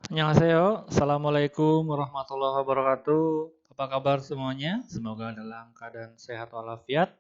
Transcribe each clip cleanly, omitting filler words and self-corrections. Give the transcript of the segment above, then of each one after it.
Annyeonghaseyo, Assalamualaikum warahmatullahi wabarakatuh. Apa kabar semuanya? Semoga dalam keadaan sehat walafiat,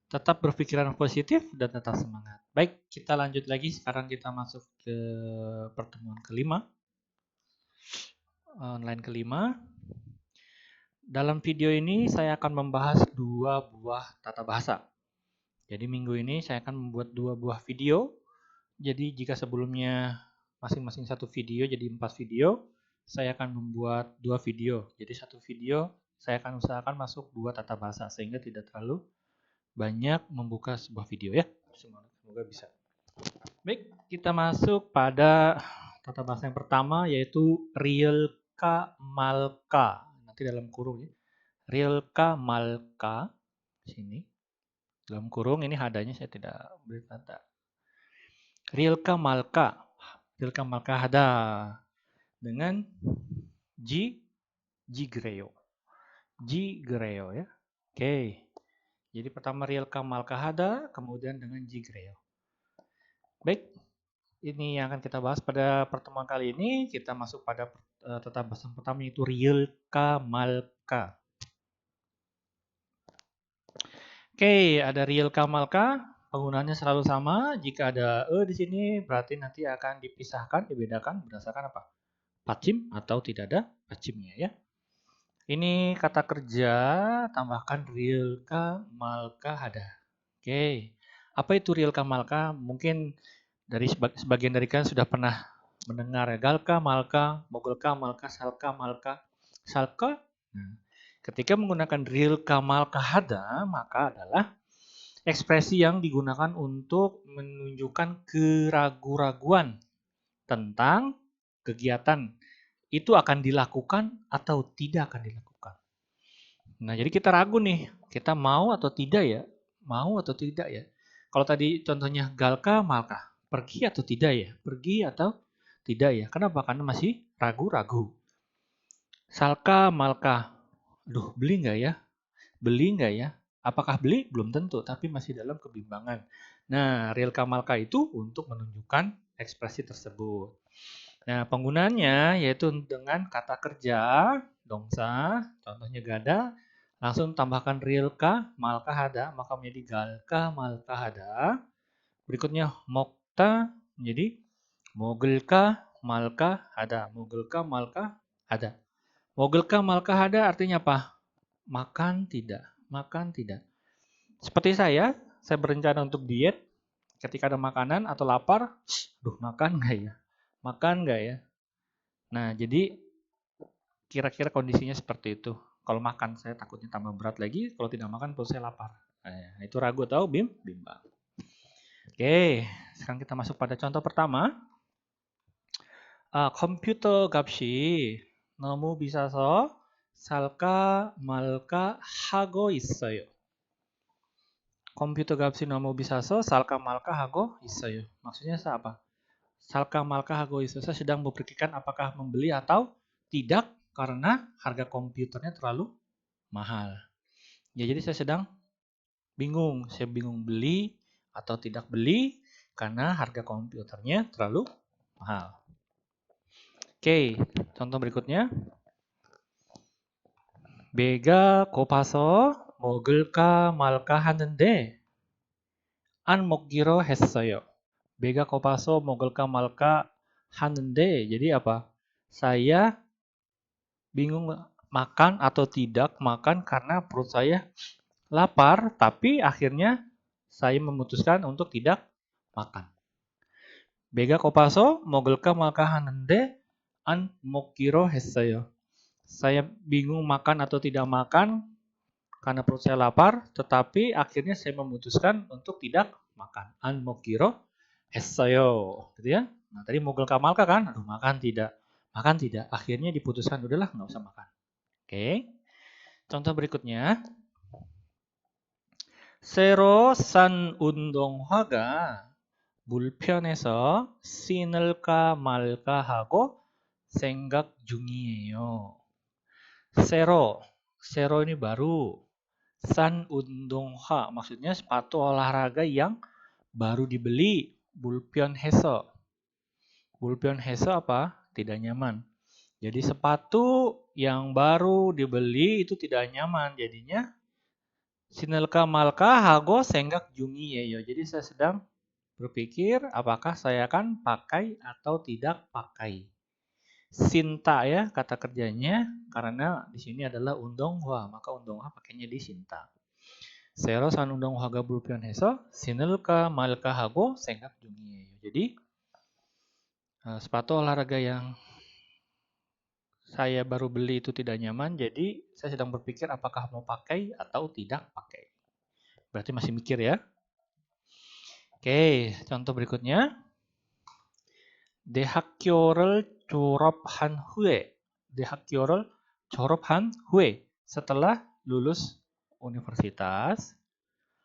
tetap berpikiran positif dan tetap semangat. Baik, kita lanjut lagi. Sekarang kita masuk ke pertemuan kelima, online kelima. Dalam video ini saya akan membahas dua buah tata bahasa. Jadi minggu ini saya akan membuat dua buah video. Jadi jika sebelumnya masing-masing satu video jadi 4 video, saya akan membuat 2 video. Jadi satu video saya akan usahakan masuk 2 tata bahasa sehingga tidak terlalu banyak membuka sebuah video ya. Semoga bisa. Baik, kita masuk pada tata bahasa yang pertama yaitu Rilka Malka. Nanti dalam kurung ya. Rilka Malka sini. Dalam kurung ini hadanya saya tidak beri tanda. Rilka Malka. Rilka Malka hada dengan Jigreo. Jigreo ya. Oke. Jadi pertama Rilka Malka hada, kemudian dengan Jigreo. Baik. Ini yang akan kita bahas pada pertemuan kali ini. Kita masuk pada tata bahasa pertama yaitu Rilka Malka. Oke, ada Rilka Malka. Penggunaannya selalu sama. Jika ada di sini berarti nanti akan dipisahkan, dibedakan berdasarkan apa? Pacim atau tidak ada pacimnya ya. Ini kata kerja, tambahkan Rilka Malka hada. Oke. Apa itu Rilka Malka? Mungkin dari sebagian dari kalian sudah pernah mendengar ya. Galka Malka, Mogolka Malka, Salka Malka. Salka. Nah, ketika menggunakan Rilka Malka hada, maka adalah ekspresi yang digunakan untuk menunjukkan keraguan-raguan tentang kegiatan itu akan dilakukan atau tidak akan dilakukan. Nah, jadi kita ragu nih, kita mau atau tidak ya? Mau atau tidak ya? Kalau tadi contohnya Galka, Malka, pergi atau tidak ya? Pergi atau tidak ya? Kenapa? Karena masih ragu-ragu. Salka, Malka, duh beli nggak ya? Beli nggak ya? Apakah beli? Belum tentu, tapi masih dalam kebimbangan. Nah, Rilka Malka itu untuk menunjukkan ekspresi tersebut. Nah, penggunaannya yaitu dengan kata kerja, dongsa, contohnya gada, langsung tambahkan Rilka Malka hada, maka menjadi Galka Malka hada. Berikutnya Mokta menjadi Mogelka Malka hada, Mogelka Malka hada. Mogelka Malka hada artinya apa? Makan tidak, makan tidak. Seperti saya berencana untuk diet, ketika ada makanan atau lapar, duh makan nggak ya? Makan nggak ya? Nah, jadi kira-kira kondisinya seperti itu. Kalau makan saya takutnya tambah berat lagi, kalau tidak makan perut saya lapar. Nah, itu ragu tahu bimbang. Oke, sekarang kita masuk pada contoh pertama. 컴퓨터 값이 너무 비싸서 살까 말까 하고 있어요. 컴퓨터 값이 너무 비싸서 살까 말까 하고 있어요. Maksudnya apa? Salka malka hago 있어요. Saya sedang memikirkan apakah membeli atau tidak karena harga komputernya terlalu mahal. Ya, jadi saya sedang bingung. Saya bingung beli atau tidak beli karena harga komputernya terlalu mahal. Oke, contoh berikutnya. 배가 고파서 먹을까 말까 하는데 안 먹기로 했어요. 배가 고파서 먹을까 말까 하는데, jadi apa? Saya bingung makan atau tidak makan karena perut saya lapar, tapi akhirnya saya memutuskan untuk tidak makan. 배가 고파서 먹을까 말까 하는데 안 먹기로 했어요. Saya bingung makan atau tidak makan karena perut saya lapar, tetapi akhirnya saya memutuskan untuk tidak makan. 안 먹기로 했어요. Gitu ya. Nah, tadi 먹을까 말까 kan? Aduh, makan tidak. Makan tidak. Akhirnya diputuskan udahlah nggak usah makan. Oke. Contoh berikutnya. 새로 산 운동화가 불편해서 신을까 말까 하고 생각 중이에요. Sero ini baru. San 운동화 maksudnya sepatu olahraga yang baru dibeli. 불편해서. 불편해서 apa? tidak nyaman. Jadi sepatu yang baru dibeli itu tidak nyaman. Jadinya sinelka malka hago senggak jungi yeyo. Jadi saya sedang berpikir apakah saya akan pakai atau tidak pakai. Sinta ya kata kerjanya karena di sini adalah undonghwa, maka undonghwa pakainya di sinta. Sero san undonghwa ga bulpion heso sinelka malka hago senggak jungi yeyo. Jadi sepatu olahraga yang saya baru beli itu tidak nyaman, jadi saya sedang berpikir apakah mau pakai atau tidak pakai. Berarti masih mikir ya. Oke, contoh berikutnya. 대학교를 졸업한 후에. 대학교를 졸업한 후에. Setelah lulus universitas,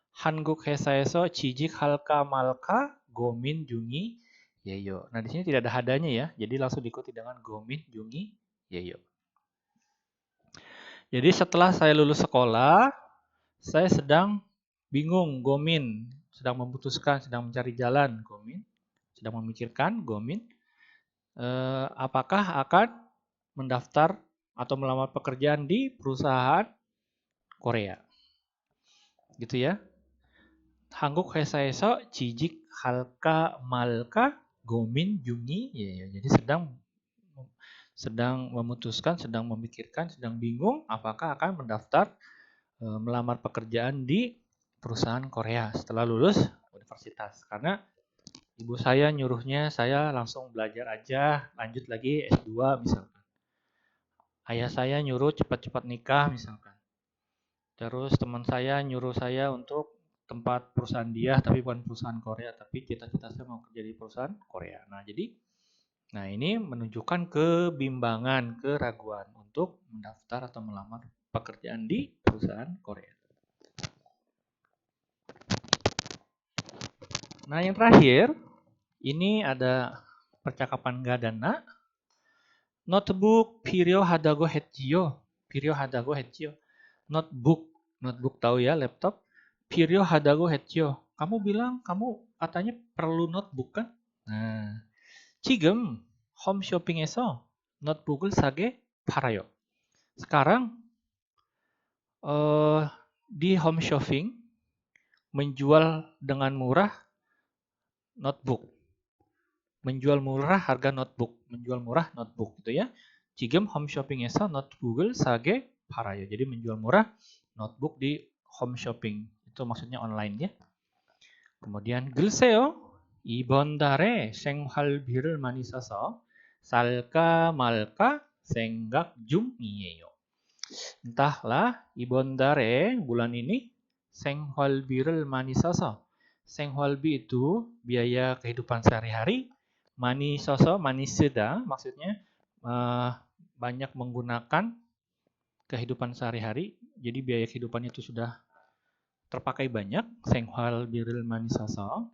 한국 회사에서 취직할까 말까 고민 중이 예요. Nah, di sini tidak ada hadanya ya. Jadi langsung diikuti dengan gomin jungi yeyo. Jadi setelah saya lulus sekolah, saya sedang bingung, gomin, sedang memutuskan, sedang mencari jalan, gomin, sedang memikirkan, gomin, apakah akan mendaftar atau melamar pekerjaan di perusahaan Korea. Gitu ya. 한국 회사에서 취직할까 말까 고민 중이 yeyo. Jadi sedang memutuskan, sedang memikirkan, sedang bingung apakah akan mendaftar melamar pekerjaan di perusahaan Korea setelah lulus universitas. Karena ibu saya nyuruhnya saya langsung belajar aja, lanjut lagi S2 misalkan. Ayah saya nyuruh cepat-cepat nikah misalkan. Terus teman saya nyuruh saya untuk tempat perusahaan dia, tapi bukan perusahaan Korea, tapi cita-cita saya mau kerja di perusahaan Korea. Nah ini menunjukkan kebimbangan, keraguan untuk mendaftar atau melamar pekerjaan di perusahaan Korea. Nah yang terakhir, ini ada percakapan gadana. Notebook 필요하다고 했지요. 필요하다고 했지요. Notebook tahu ya, laptop. 필요하다고 했지요. Kamu bilang kamu katanya perlu notebook kan? Nah, 지금 홈쇼핑에서 notebook을 사게 팔아요. Sekarang di home shopping menjual dengan murah notebook. Menjual murah harga notebook. Menjual murah notebook gitu ya. 지금 home shopping에서 notebook을 사게 팔아요. Jadi menjual murah notebook di home shopping. Itu maksudnya online ya. Kemudian 글쎄요. 이번 달에 생활비를 많이 써서 살까 말까 생각 중이에요. Entahlah, 이번 달에 bulan ini 생활비를 많이 써서. 생활비 itu biaya kehidupan sehari-hari. 많이 써서, 많이 쓰다 maksudnya banyak menggunakan kehidupan sehari-hari. Jadi biaya kehidupan itu sudah terpakai banyak. 생활비를 많이 써서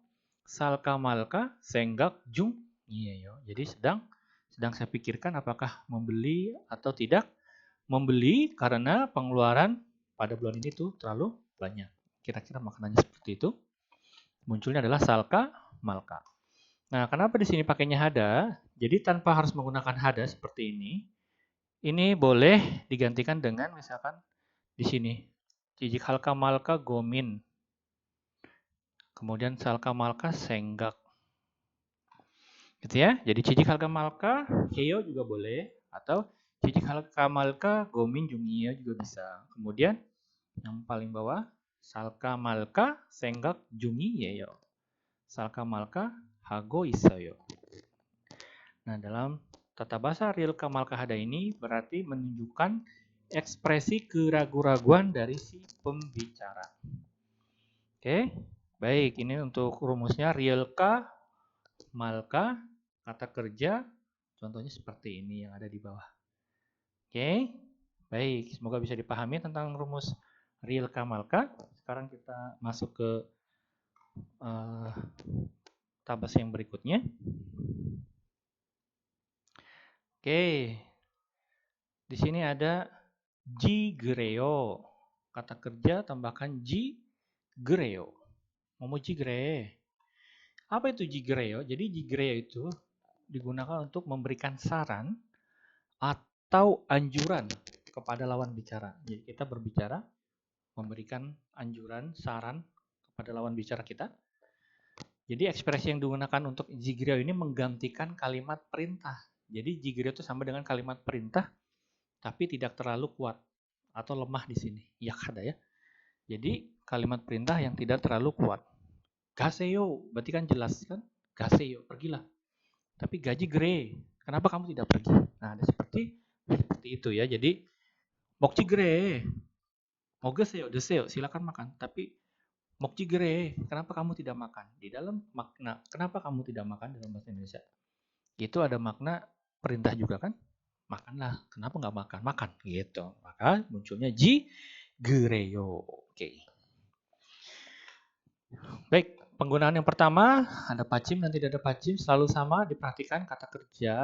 살까 말까 생각 중이에요. Jadi sedang saya pikirkan apakah membeli atau tidak. Membeli karena pengeluaran pada bulan ini tuh terlalu banyak. Kira-kira makanannya seperti itu. Munculnya adalah salka malka. Nah, kenapa di sini pakainya hada? Jadi tanpa harus menggunakan hada seperti ini. Ini boleh digantikan dengan misalkan di sini. Jijik halka malka gomin. Kemudian salka malka senggak. Gitu ya. Jadi jijik halka malka heyo juga boleh. Atau jijik halka malka gomin jungiya juga bisa. Kemudian yang paling bawah salka malka senggak jungi yeyo. Salka malka hago isayo. Nah, dalam tata bahasa rilka malka hada ini berarti menunjukkan ekspresi keraguan-raguan dari si pembicara. Oke, baik. Ini untuk rumusnya rilka malka kata kerja. Contohnya seperti ini yang ada di bawah. Oke, baik. Semoga bisa dipahami tentang rumus rilka malka. Sekarang kita masuk ke tabas yang berikutnya. Oke, di sini ada jigreo. Kata kerja tambahkan jigreo. Momo jigreo. Apa itu jigreo? Jadi jigreo itu digunakan untuk memberikan saran atau anjuran kepada lawan bicara. Jadi kita berbicara, memberikan anjuran, saran kepada lawan bicara kita. Jadi ekspresi yang digunakan untuk jigrio ini menggantikan kalimat perintah. Jadi jigrio itu sama dengan kalimat perintah, tapi tidak terlalu kuat atau lemah di sini. Ya ada ya. Jadi kalimat perintah yang tidak terlalu kuat. Gaseyo, berarti kan jelas kan? Gaseyo, pergilah. Tapi gaji gre, kenapa kamu tidak pergi? Nah, seperti itu ya. Jadi mokji gre, mogeseo, deseo, silakan makan. Tapi mokji gre, kenapa kamu tidak makan? Di dalam makna kenapa kamu tidak makan dalam bahasa Indonesia? Itu ada makna perintah juga kan? Makanlah. Kenapa nggak makan? Makan gitu. Maka munculnya ji gereyo. Oke. Baik, penggunaan yang pertama ada pacim dan tidak ada pacim selalu sama. Diperhatikan kata kerja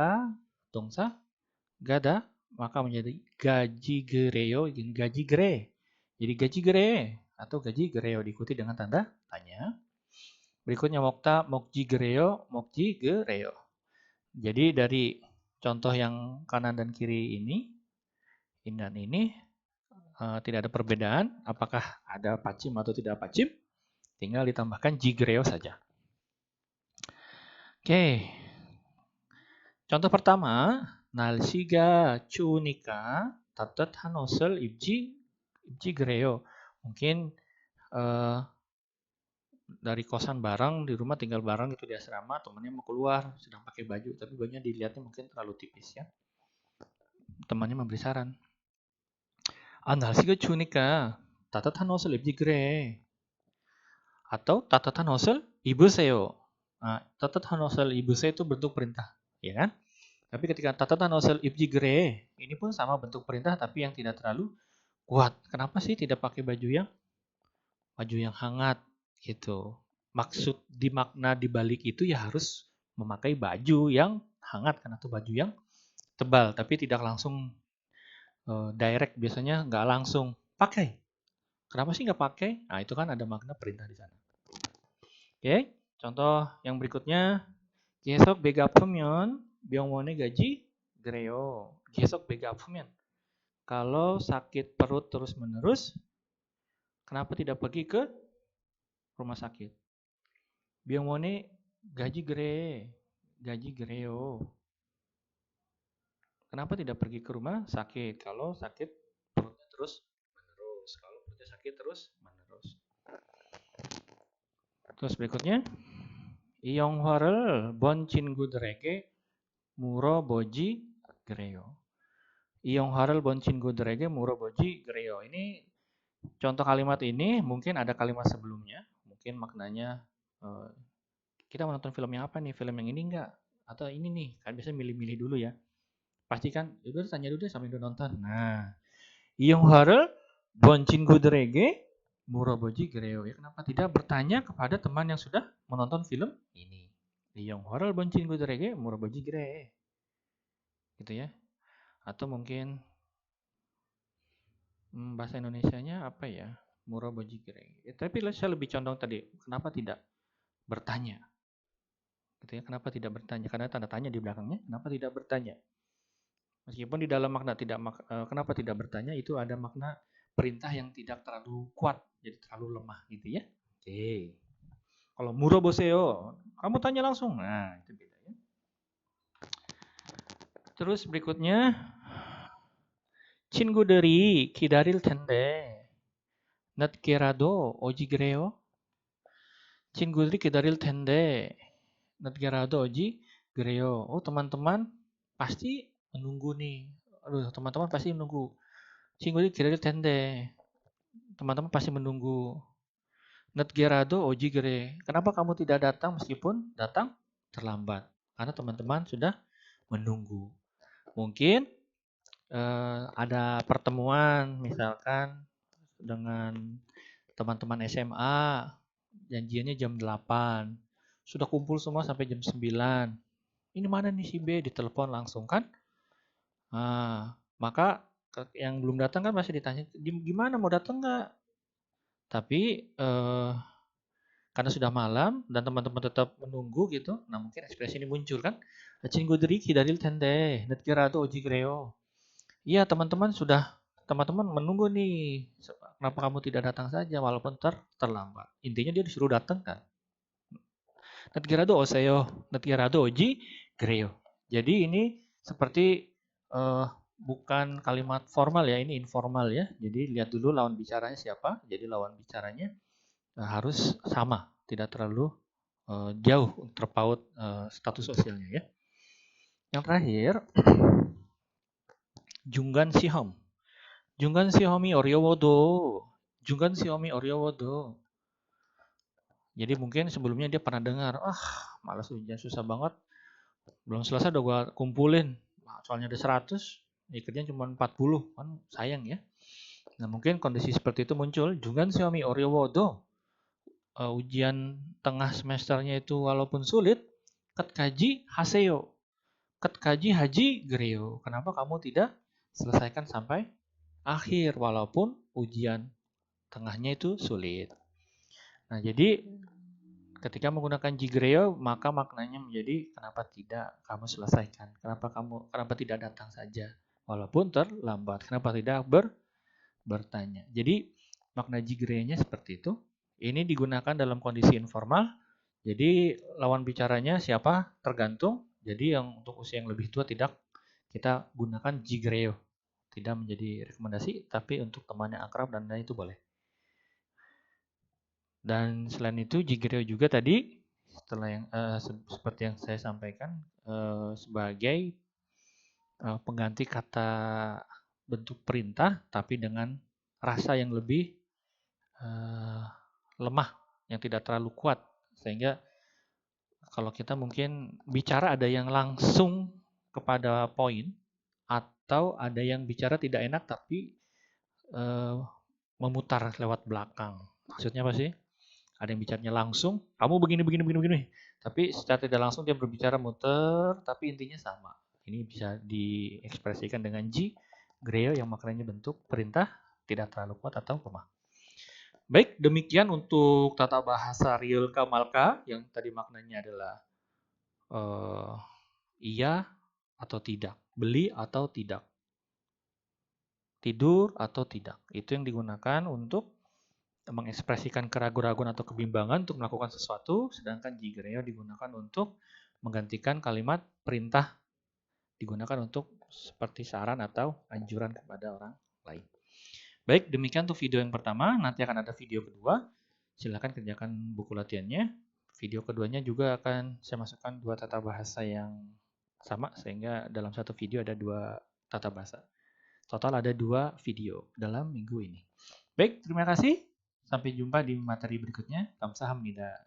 dongsa gada maka menjadi gaji gereo, gaji gere. Jadi gaji gere atau gaji gereo diikuti dengan tanda tanya. Berikutnya mokta mokji gereo, mokji gereo. Jadi dari contoh yang kanan dan kiri ini dan ini tidak ada perbedaan apakah ada pacim atau tidak pacim. Tinggal ditambahkan jigreo saja. Oke. Contoh pertama, 날씨가 추우니까 따뜻한 옷을 입지 그래요. Mungkin dari kosan bareng di rumah tinggal bareng itu di asrama, temannya mau keluar sedang pakai baju tapi bajunya dilihatnya mungkin terlalu tipis ya. Temannya memberi saran. 날씨가 추우니까 따뜻한 옷을 입지 그래. Atau 따뜻한 옷을 입으세요. Nah, 따뜻한 옷을 입으세요 itu bentuk perintah, ya kan? Tapi ketika 따뜻한 옷을 입지 그래, ini pun sama bentuk perintah tapi yang tidak terlalu kuat. Kenapa sih tidak pakai baju yang hangat gitu? Maksud di makna di balik itu ya harus memakai baju yang hangat kan atau baju yang tebal, tapi tidak langsung direct, biasanya nggak langsung pakai. Kenapa sih nggak pakai? Nah, itu kan ada makna perintah di sana. Oke, contoh yang berikutnya. 계속 배가 아프면 병원에 가지 그래요. 계속 배가 아프면. Kalau sakit perut terus-menerus, kenapa tidak pergi ke rumah sakit? 병원에 가지 그래. 가지 그래요. Kenapa tidak pergi ke rumah sakit? Kalau sakit perutnya terus-menerus. Kalau perutnya sakit terus-menerus. Terus berikutnya. 이 영화를 본 친구들에게 물어보지 그래요. 이 영화를 본 친구들에게 물어보지 그래요. Ini contoh kalimat ini mungkin ada kalimat sebelumnya, mungkin maknanya kita menonton film yang apa nih? Film yang ini enggak? Atau ini nih? Kan biasanya milih-milih dulu ya. Pastikan, udah tanya dulu deh sambil udah nonton. Nah, 이 영화를 본 친구들에게 물어보지 그래요. Ya, kenapa tidak bertanya kepada teman yang sudah menonton film ini? 이 영화를 본 친구들에게 물어보지 그래. Gitu ya. Atau mungkin bahasa Indonesianya apa ya? Muraboji kire. Ya, tapi saya lebih condong tadi, kenapa tidak bertanya? Gitu ya, kenapa tidak bertanya? Karena tanda tanya di belakangnya, kenapa tidak bertanya? Meskipun di dalam makna kenapa tidak bertanya itu ada makna perintah yang tidak terlalu kuat, jadi terlalu lemah gitu ya. Oke. Kalau muraboseo, kamu tanya langsung. Nah, itu beda ya. Terus berikutnya 친구들이 기다릴 텐데 늦게라도 오지 그래요? 친구들이 기다릴 텐데 늦게라도 오지 그래요. Oh, teman-teman pasti menunggu nih. Aduh, teman-teman pasti menunggu. 친구들이 기다릴 텐데. Teman-teman pasti menunggu. 늦게라도 오지 그래. Kenapa kamu tidak datang meskipun datang terlambat? Karena teman-teman sudah menunggu. Mungkin ada pertemuan misalkan dengan teman-teman SMA, janjiannya jam 8. Sudah kumpul semua sampai jam 9. Ini mana nih si B? Ditelepon langsung kan? Nah, maka yang belum datang kan masih ditanya, gimana mau datang nggak? Tapi Karena sudah malam dan teman-teman tetap menunggu gitu, nah mungkin ekspresi ini muncul kan. 친구들이 기다릴 텐데 늦게라도 오지 그래요. Iya teman-teman menunggu nih. Kenapa kamu tidak datang saja walaupun terlambat. Intinya dia disuruh datang kan. 늦게라도 오세요. 늦게라도 오지 그래요. Jadi ini seperti bukan kalimat formal ya, ini informal ya. Jadi lihat dulu lawan bicaranya siapa. Jadi lawan bicaranya harus sama, tidak terlalu jauh terpaut status sosialnya ya. Yang terakhir, 중간 시험. 중간 시험이 어려워도. 중간 시험이 어려워도. Jadi mungkin sebelumnya dia pernah dengar, malas ujian susah banget. Belum selesai udah gua kumpulin. Soalnya ada 100, ikutnya cuma 40, kan sayang ya. Nah mungkin kondisi seperti itu muncul. 중간 시험이 어려워도. Ujian tengah semesternya itu walaupun sulit, 끝까지 하세요. 끝까지 하지 그래요. Kenapa kamu tidak selesaikan sampai akhir walaupun ujian tengahnya itu sulit. Nah, jadi ketika menggunakan jigreo maka maknanya menjadi kenapa tidak kamu selesaikan? Kenapa tidak datang saja walaupun terlambat? Kenapa tidak bertanya? Jadi makna jigreonya seperti itu. Ini digunakan dalam kondisi informal. Jadi lawan bicaranya siapa? Tergantung. Jadi yang untuk usia yang lebih tua tidak kita gunakan jigreo. Tidak menjadi rekomendasi, tapi untuk teman yang akrab dan lain itu boleh. Dan selain itu jigreo juga tadi setelah yang seperti yang saya sampaikan sebagai pengganti kata bentuk perintah tapi dengan rasa yang lebih lemah, yang tidak terlalu kuat. Sehingga kalau kita mungkin bicara ada yang langsung kepada poin atau ada yang bicara tidak enak tapi memutar lewat belakang. Maksudnya apa sih? Ada yang bicaranya langsung, kamu begini. Tapi secara tidak langsung dia berbicara muter, tapi intinya sama. Ini bisa diekspresikan dengan greo yang maknanya bentuk perintah, tidak terlalu kuat atau lemah. Baik, demikian untuk tata bahasa real Kamalka yang tadi maknanya adalah iya atau tidak, beli atau tidak, tidur atau tidak. Itu yang digunakan untuk mengekspresikan keraguan-raguan atau kebimbangan untuk melakukan sesuatu, sedangkan jigreo digunakan untuk menggantikan kalimat perintah, digunakan untuk seperti saran atau anjuran kepada orang lain. Baik, demikian untuk video yang pertama. Nanti akan ada video kedua. Silakan kerjakan buku latihannya. Video keduanya juga akan saya masukkan 2 tata bahasa yang sama, sehingga dalam satu video ada 2 tata bahasa. Total ada 2 video dalam minggu ini. Baik, terima kasih. Sampai jumpa di materi berikutnya. Kamsahamnida.